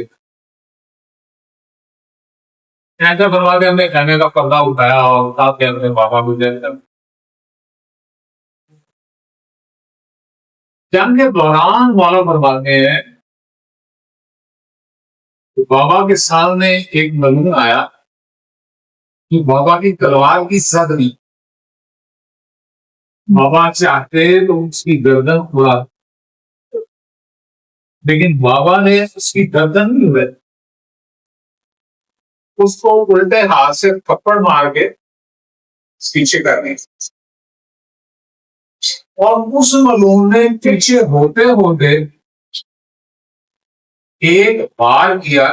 ऐसा करवा के हमने कहने का पर्दा उठाया और उठा के अपने बाबा को जंग के दौरान वाला बर्बादे हैं। तो बाबा के सामने एक मजनून आया कि बाबा की तलवार की सद नहीं। बाबा चाहते तो उसकी गर्दन उड़ा, लेकिन बाबा ने उसकी गर्दन नहीं उड़ाई, उसको उल्टे हाथ से थप्पड़ मार के पीछे करने। और उस मलूम ने पीछे होते होते एक बार किया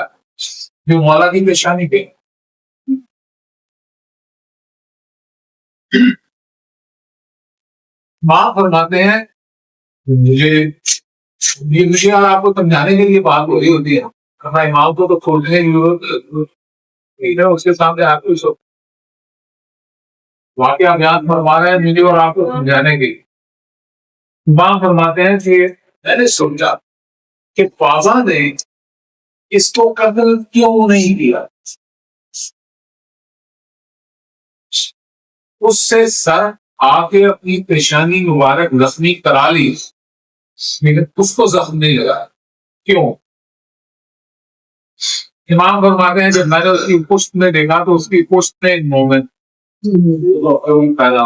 जो मौला की पेशानी पे। मां फरमाते हैं मुझे और आपको समझाने के लिए बात हो रही होती है, अपना इमाम को तो खोलने की जरूरत, उसके सामने आपको वाकया बयान फरमा रहे हैं मुझे और आपको समझाने की। मां फरमाते हैं कि मैंने सोचा कि बाबा ने इसको कत्ल क्यों नहीं किया, उससे सर आके अपनी पेशानी मुबारक जख्मी करा ली लेकिन उसको जख्म नहीं लगा। क्यों? इमाम फरमाते हैं जब मैंने उसकी पुश्त में देखा तो उसकी पुश्त में एक मोमेंट पैदा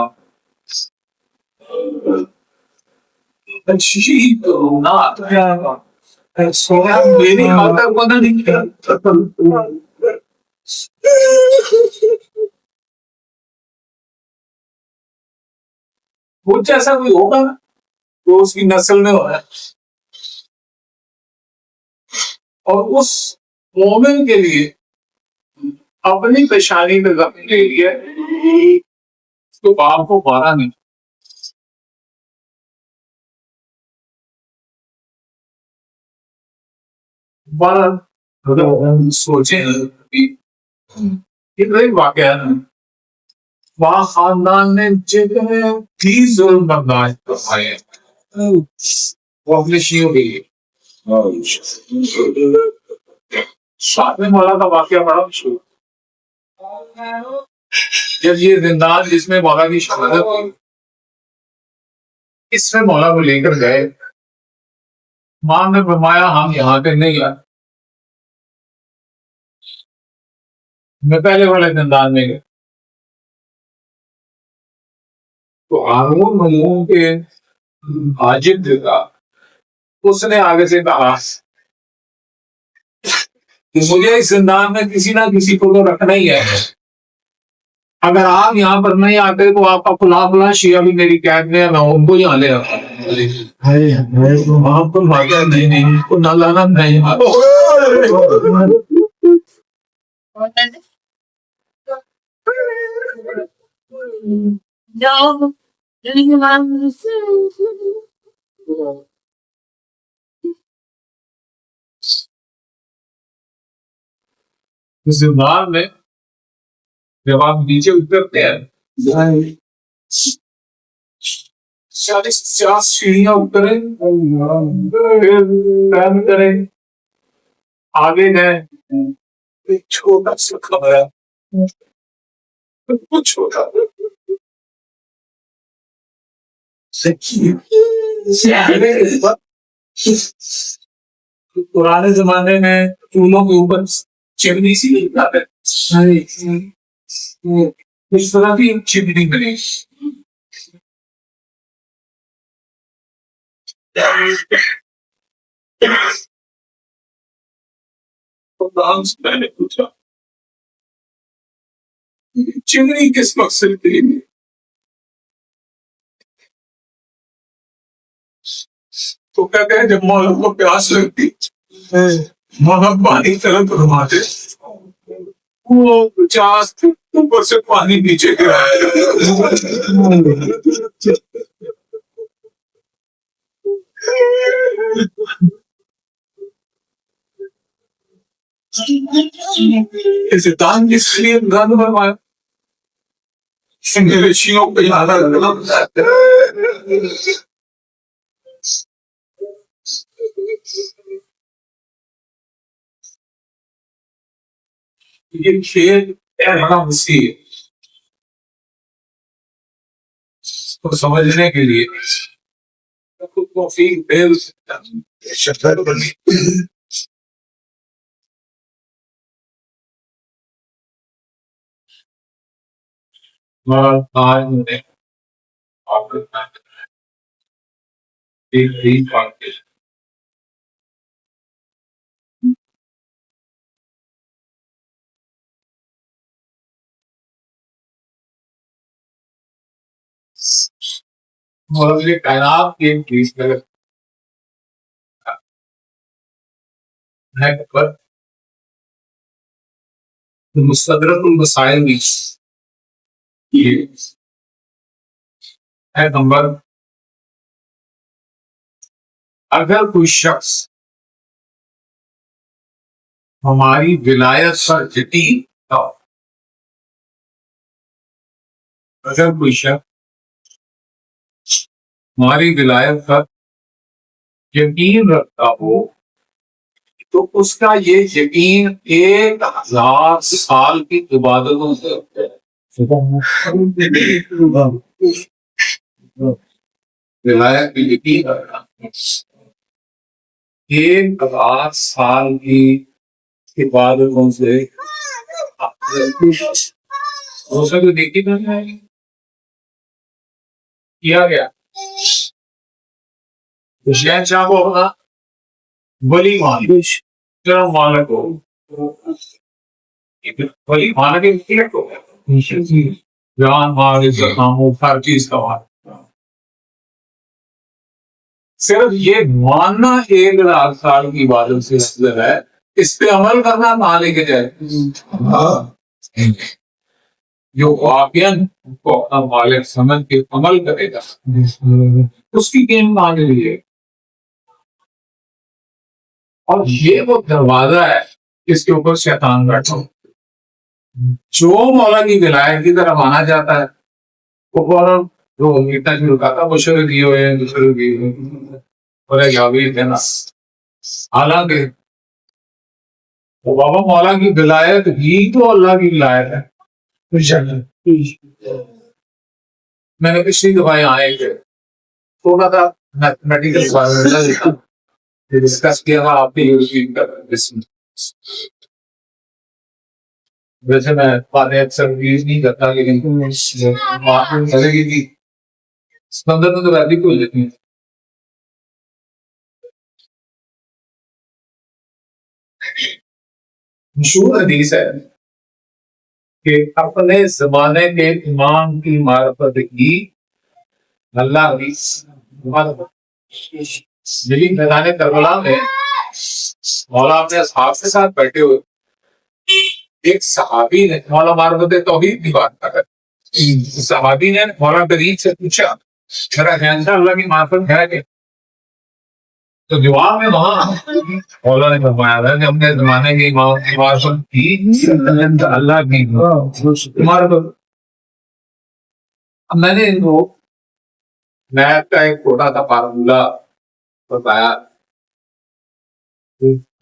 मेरी हालत पता नहीं क्या कुछ ऐसा कोई होगा तो उसकी नस्ल में हो रहा है और उस मोमिन के लिए अपनी पेशानी में जख्म के लिए उसको बाप को मारा नहीं। बड़ा सोचे ये वाकया है वहाँ खानदान ने जितने भी जुल्म बर्दाश्त करवाए वो अपने शियों के लिए। साथ में मौला का वाकया बड़ा मशहूर। जब ये जिंदान जिसमें मौला की शहादत हुई इसमें मौला को लेकर गए, मां ने फरमाया हम यहाँ पे नहीं आए, मैं पहले वाले जिंदान में गए तो हारून ममून के हाजिब था उसने आगे से कहा कि मुझे इस जिंदान में किसी ना किसी को तो रखना ही है, अगर आप यहाँ पर नहीं आते तो आपका फुला फुला शिया भी मेरी कैद में है, मैं उनको यहाँ ले आता आपको भाग्य नहीं उनको ना लाना नहीं। जिंदान में जब आप नीचे उतरते हैं 40-50 सीढ़ियां उतरे करें आगे गए एक छोटा सा कमरा कुछ छोटा पुराने जमाने में चूल्हों के ऊपर चिमनी सी इस तरह की चिमनी बनी तो मैंने पूछा चिमनी किस मकसद के लिए? तो कहते हैं जब मौला को प्यास लगती मौला पानी तरह फरमाते वो 50 ऊपर से पानी नीचे गिराया इसे दान इसलिए दान फरमाया मेरे शियों पे याद ये खेल बड़ा वसी है उसको समझने के लिए खुद को फील फेल शक्कर बनी आज मैंने एक बात और ये कायनात के बीच में है पर मुस्तदरकुल मसाइल में ये है नंबर अगर कोई शख्स हमारी विलायत पर यकीन तो अगर कोई शख्स हमारी विलायत पर यकीन रखता हो तो उसका ये यकीन 1000 साल की इबादतों से विलायत पे यकीन रखना 1,000 साल की इबादतों से रोजा तो देखी ना किया गया। हुसैन शाह को अपना वली मान चलो मालक हो, वली माना के लिए को जान माल इज्जत नामो हर चीज का माल। सिर्फ ये मानना 1,000 साल की इबादत से अफजल है, इस पे अमल करना कहाँ लेके जाए। जो वाकईन को अपना मालिक समझ के अमल करेगा उसकी गेम आने लिए। और ये वो दरवाजा है जिसके ऊपर शैतान बैठा हो। जो मौला की विलायत की तरफ आना चाहता है वो फौरन जो मीठा शुरू करता मुशर की हुए दूसरे की और जावेद है ना। हालांकि वो बाबा मौला की विलायत ही तो अल्लाह की विलायत है। मैंने पिछली दफा यहाँ आए थे थोड़ा था मैथमेटिकल डिस्कस किया था आपके वैसे मैं बातें अक्सर यूज नहीं करता लेकिन लगेगी थी स्पंदन में तो वैसे ही लेती है। मशहूर हदीस है कि अपने जमाने के इमाम की मार्फत की अल्लाह की यही मैदान करबला में मौला अपने असहाब के साथ बैठे हुए एक सहाबी ने मौला मार्फत तौहीद की बात कर रहे। सहाबी ने मौला करीब से पूछा मेरा ख्याल अल्लाह की मार्फत है कि तो जवाब में वहां मौला ने फरमाया था कि अपने जमाने की मार्फत की अल्लाह की मार्फत। अब मैंने इनको मैथ का एक छोटा सा फार्मूला बताया।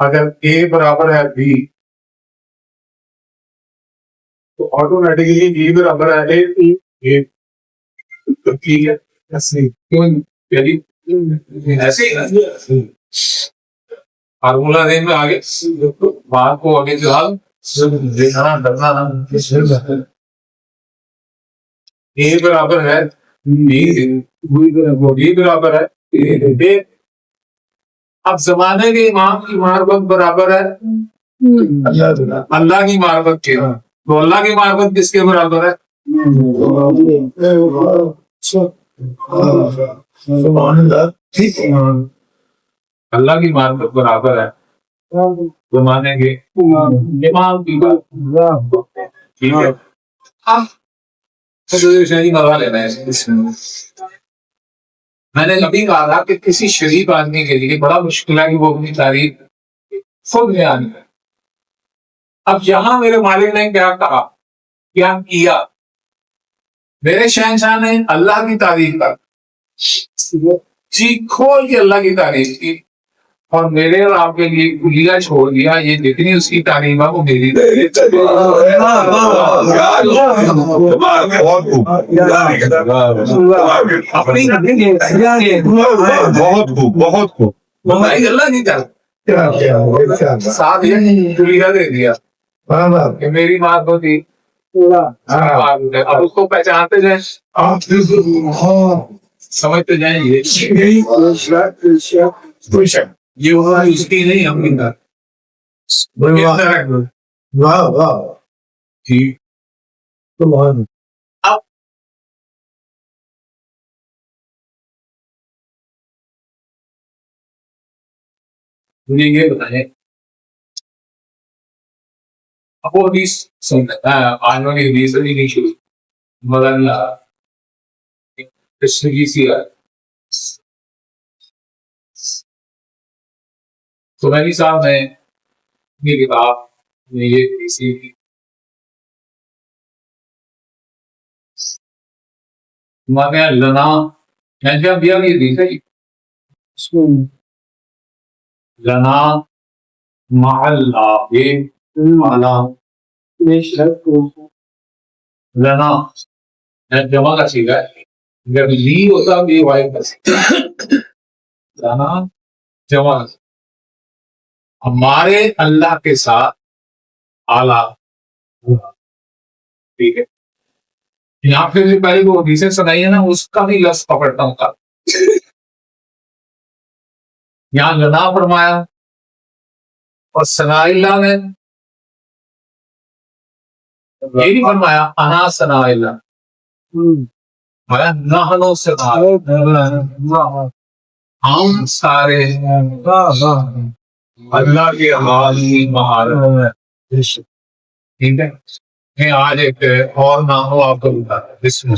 अगर ए बराबर है बी तो ऑटोमेटिकली बी बराबर है ए तो ठीक है ऐसे क्यों यदि ऐसे ही फार्मूला देने में आगे बात को आगे चला देखना डरना ना। ए बराबर है बी बराबर है ए। अब जमाने के इमाम की मार्फत बराबर है अल्लाह की मार्फत के। तो अल्लाह की मार्फत किसके बराबर है। अल्लाह की मार्फत बराबर है जमाने के इमाम की। ठीक है अब मजा लेना है। मैंने कभी कहा था कि किसी शरीफ आदमी के लिए बड़ा मुश्किल है कि वो अपनी तारीफ खुद बयान करे। अब यहां मेरे मालिक ने क्या कहा क्या किया। मेरे शहंशाह ने अल्लाह की तारीफ कर जी खोल के अल्लाह की तारीफ की और मेरे और आपके लिए खुलिया छोड़ दिया। ये जितनी उसकी तारीफ है वो मेरी अपनी बहुत खूब अल्लाह की तरफ साथ खुलिया दे दिया कि मेरी माँ को थी। अब उसको पहचानते जाए समझते जाएंगे ये वहां उसकी नहीं हम ठीक। अब मुझे ये बताएं अब वो हदीस सुन आने वाली हदीस अभी नहीं शुरू मदन कृष्ण सी है। तो मैंने साहब ने ये किताब में ये किसी माने लना मैंने जब दिया ये दी थी लना महल्ला ये माला लना जमा का सीखा है जब ली होता ये वाई का हाँ, जवान हमारे अल्लाह के साथ आला हुआ। ठीक है, यहाँ फिर जो पहले वो हदीसें सुनाई है ना, उसका भी लफ्ज पकड़ता हूँ का। यहाँ लना फरमाया और सनाइल्ला ने ये नहीं फरमाया अना सनाइल्ला, फरमाया नहनो सना, हम सारे अल्लाह की हमारी महारत। ठीक है, मैं आज एक और नाम हो आपको बताता हूँ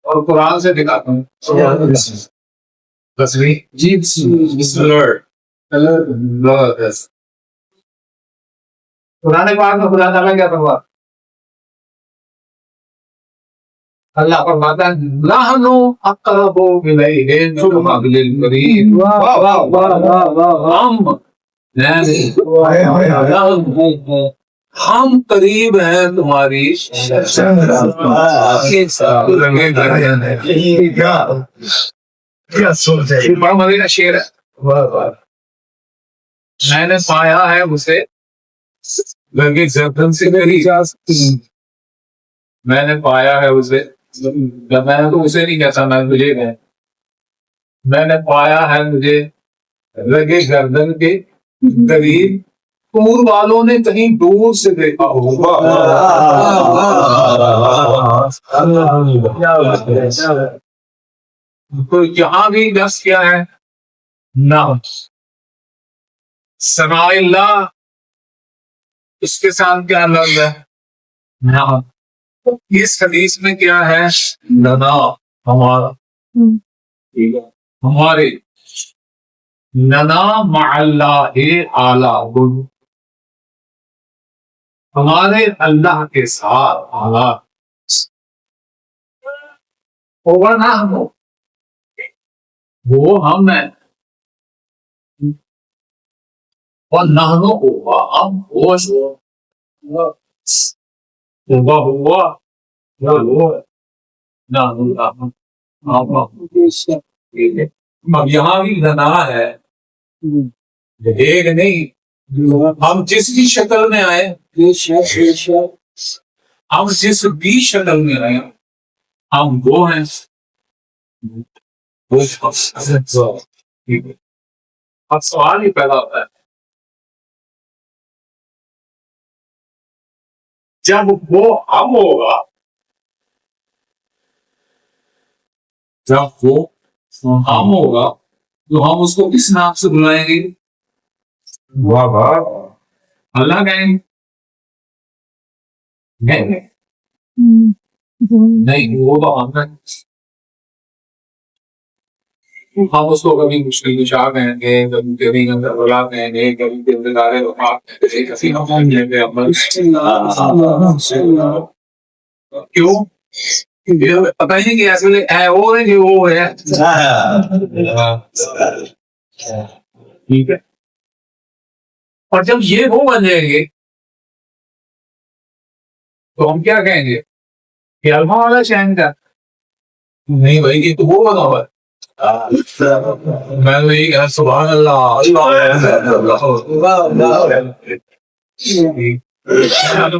और कुरान से दिखाता हूँ। तस्वीर जी पुराने पाक में खुदा ताला क्या फरमाता है? अल्लाह फरमाता है नहनु अक़रबु इलैहि मिन हब्लिल वरीद। हम करीब हैं तुम्हारी क्या सोच है, बड़ा मजे का शेर है। मैंने पाया है उसे लगे जबरन से मेरी मैंने पाया है उसे, मैंने तो उसे नहीं कहता, मैं तुझे कह, मैंने पाया है मुझे लगे गर्दन के करीब, दूर वालों ने कहीं दूर से देखा होगा। तो यहाँ भी दस क्या है ना, सनाइल्ला, इसके साथ क्या लफ्ज है ना। इस हदीस में क्या है लना, हमारा, ठीक है, हमारे लना मअल्ला आला गुल, हमारे अल्लाह के साथ आला होगा ना, वो हम है और नहनो होगा हम, होगा होगा अब यहाँ भी लना है, एक नहीं, हम जिस भी शक्ल में आए, हम जिस भी शक्ल में आए, हम वो हैं। अब सवाल ही पैदा होता है, जब वो हम होगा, जब वो हम होगा तो हम उसको किस नाम से बुलाएंगे? वाह वाह, अल्लाह कहेंगे? नहीं नहीं, वो तो हम है। हम उसको कभी मुश्किल कुशा कहेंगे, कभी कभी गंदा कहेंगे, कभी दिलदारे कहेंगे, कभी हम कहेंगे क्यों? पता ही नहीं कि ऐसे है वो है कि वो है। ठीक है, और जब ये वो बन जाएंगे तो हम क्या कहेंगे कि अल्फा वाला चैन का नहीं भाई, ये तो वो बना हुआ है। मैं तो यही कहना सुभान अल्लाह,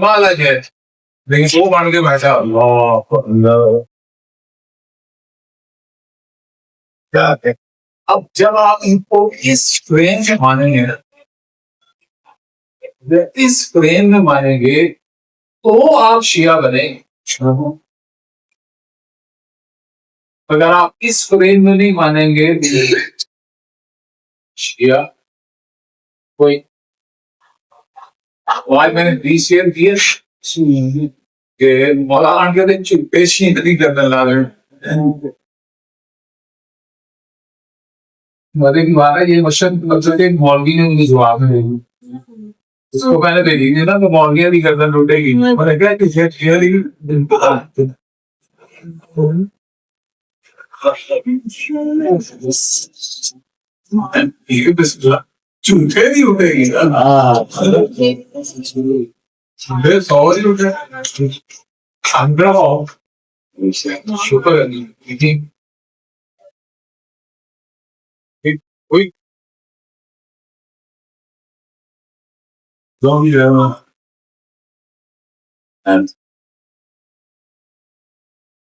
अलग है, लेकिन वो बन के बैठा अल्लाह। क्या है? अब जब आप इनको इस फ्रेम में मानेंगे, इस फ्रेम में मानेंगे तो आप शिया बनेंगे। अगर आप इस फ्रेम में नहीं मानेंगे शिया कोई, आज मैंने 20 शेयर दिए कि मौलाना के दिन पेशी नहीं करने ला रहे, ये मशक्कत मौलवी ने मुझे जवाब में दे, उसको मैंने दे दी ना, तो मौलविया भी गर्दन लुटेगी। मैंने कहा झूठे नहीं उठेगी, झूठे 100 ही उठे, शुक्र है।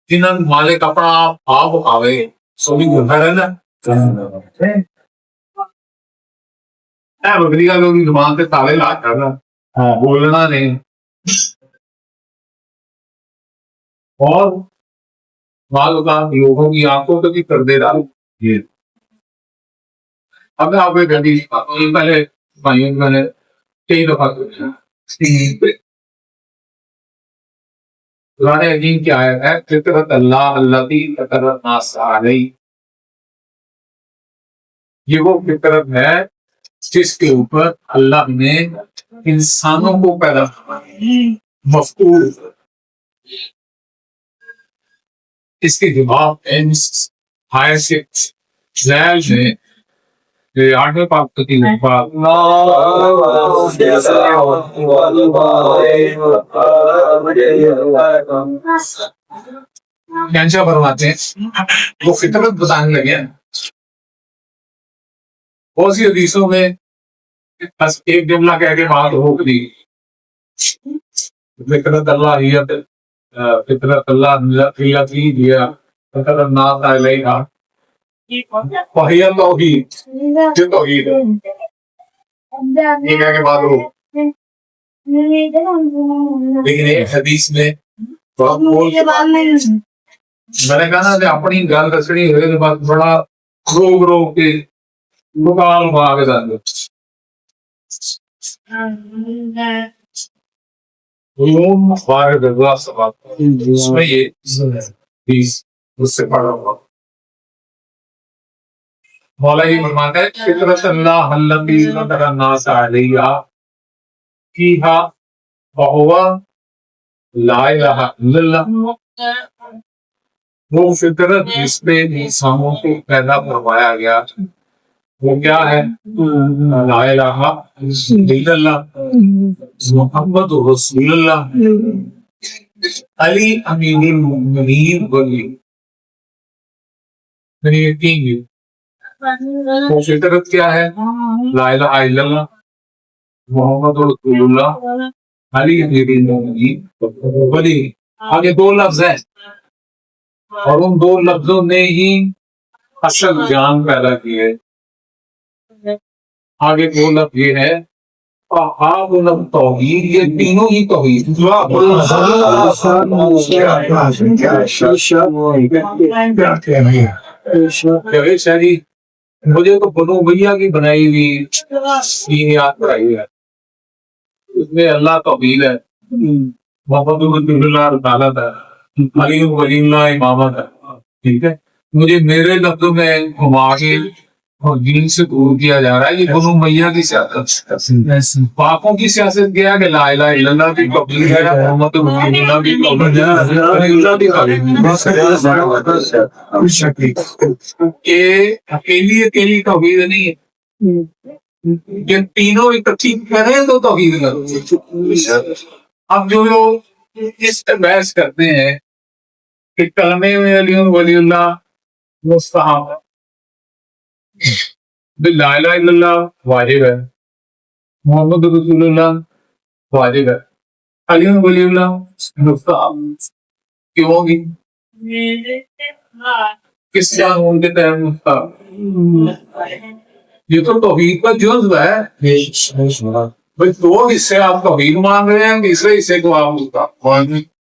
जिन्हें मालिक अपना आप आवे सो भी गुरफा है ना बकरी का लोग जुबान पे ताले ला कर बोलना नहीं और माल का लोगों की आंखों को भी कर दे रहा ये अब आप गड्डी पहले भाइयों मैंने कई दफा पुराने अजीम क्या है फितरत अल्लाह अल्लाह की फितरत नास आ गई ये वो फितरत है जिसके ऊपर अल्लाह ने इंसानों को पैदा मफकूर इसके जवाब हायर से जैल में ये आठवें पाक की क्या फरमाते हैं वो फितरत बताने लगे बहुत सी हदीसों में बस एक जुमला कह के बात रोक दी फितरत अल्लाह ही फितरत अल्लाह दिया फितरत नास अलैहा वही तौहीद जो तौहीद है ये कह के बात रोक लेकिन एक हदीस में मैंने कहा ना अपनी गल दसनी हो बस बड़ा रोक रोक के मुकाल भाग उसमें ये उससे पढ़ा हुआ मौला ही फरमाता है फितरत अल्लाह अल्लती फतरा अन्नास अलैहा फीहा वहुवा ला इलाहा इल्लल्लाह वो फितरत जिसपे इंसानों को पैदा करवाया गया वो क्या है ला इलाहा इल्लल्लाह मुहम्मद रसूलुल्लाह अली अमीनुल मोमिनीन वली ये तीन वो फितरत क्या है ला इलाहा इल्लल्लाह मोहम्मद रसूलुल्लाह अली अमीरुल मोमिनीन वली आगे दो लफ्ज हैं और उन दो लफ्जों ने ही असल ज्ञान पैदा किए आगे दो लफ्ज ये है तौहीद ये तीनों ही तौहीद शायरी मुझे तो बनो भैया की बनाई हुई तीन याद पढ़ाई है उसमें अल्लाह तौहीद है मोहम्मद रसूलुल्लाह है अली वलीउल्लाह इमामत है ठीक है मुझे मेरे लफ्जों में घुमा के और दीन से दूर किया जा रहा है ये बनो मैया की सियासत पापों की सियासत क्या है कि ला इलाहा इल्लल्लाह की तौहीद है मोहम्मद रसूलुल्लाह की तौहीद है अल्लाह की तौहीद ये अकेली तौहीद नहीं है ये तीनों इकट्ठी करें तो तौहीद करो अब जो लोग इस पर बहस करते हैं कि कलमे में अली वलीउल्लाह मुस्तहब ला इलाहा इल्लल्लाह वाजिब है मोहम्मद रसूलुल्लाह वाजिब है अली वलीउल्लाह मुस्तहब क्यों होगी किस कानून के तहत मुस्तहब ये तो तौहीद का जुज़्व है भाई दो हिस्से आप तौहीद मांग रहे हैं तीसरे हिस्से को आप मुस्तहब